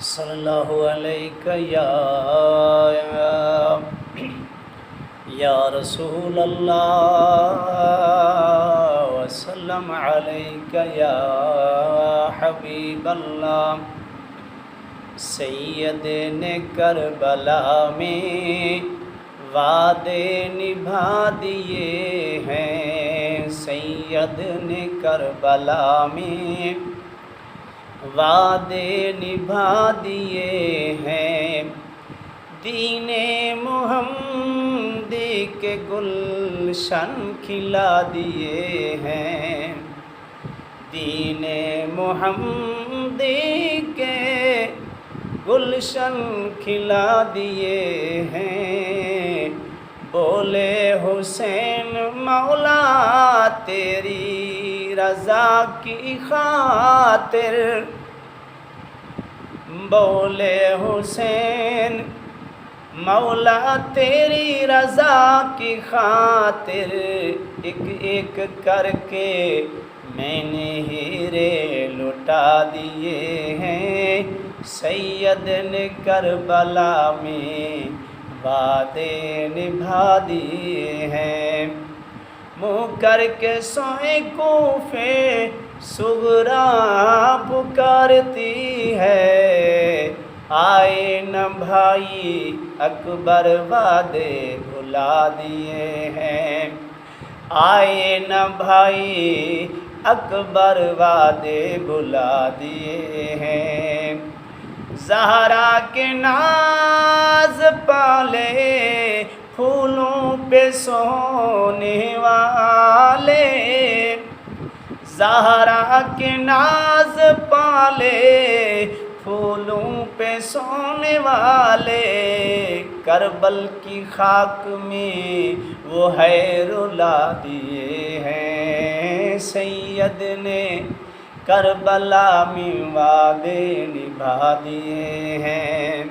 सल्लल्लाहु अलैका या रसूल अल्लाह वसल्लम अलैका या हबीब अल्लाह। सैयद ने करबला में वादे निभा दिए हैं, सैयद ने करबला में वादे निभा दिए हैं। दीने मुहम्मदी के गुलशन खिला दिए हैं, दीने मुहम्मदी के गुलशन खिला दिए हैं। बोले हुसैन मौला तेरी रज़ा की खातिर, बोले हुसैन मौला तेरी रज़ा की खातिर, एक एक करके मैंने हीरे लुटा दिए हैं। सैयद ने करबला में वादे निभा दिए हैं। मुँह करके सोए कूफे सुगरा पुकारती है, आए न भाई अकबर वादे भुला दिए हैं, आए न भाई अकबर वादे भुला दिए हैं। ज़हरा के नाज पाले फूलों पे सोने वाले, ज़हरा के नाज पाले फूलों पे सोने वाले, करबल की खाक में वो है रुला दिए हैं। सैयद ने करबला में वादे निभा दिए हैं।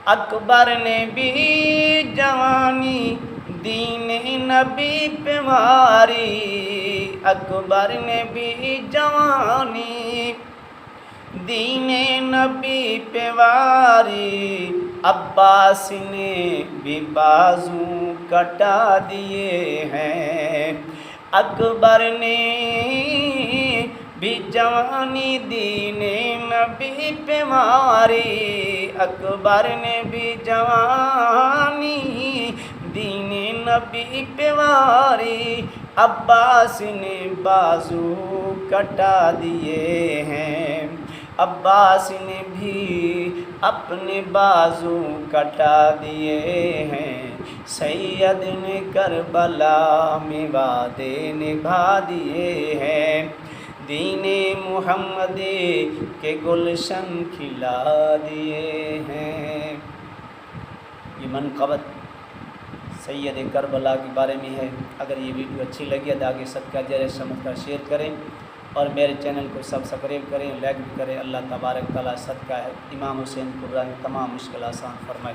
अकबर ने भी जवानी दीने नबी पे मारी, अकबर ने भी जवानी दीने नबी पे वारी, अब्बास ने भी बाजू कटा दिए हैं। अकबर ने भी जवानी दीने नबी पे मारी, अकबर ने भी जवानी दीने नबी पे मारी, अब्बास ने बाजू कटा दिए हैं। अब्बास ने भी अपने बाजू कटा दिए हैं। सैयद ने करबला में वादे निभा दिए हैं, दीने मुहम्मदी के गुलशन खिला दिए हैं। ये मनक़बत सैयद करबला के बारे में है। अगर ये वीडियो अच्छी लगी है तो आगे सबका जरिए समझकर शेयर करें और मेरे चैनल को सब्सक्राइब करें, लाइक भी करें। अल्लाह तबारक तआला सदका है इमाम हुसैन कुर्रा की तमाम मुश्किल आसान फरमाए।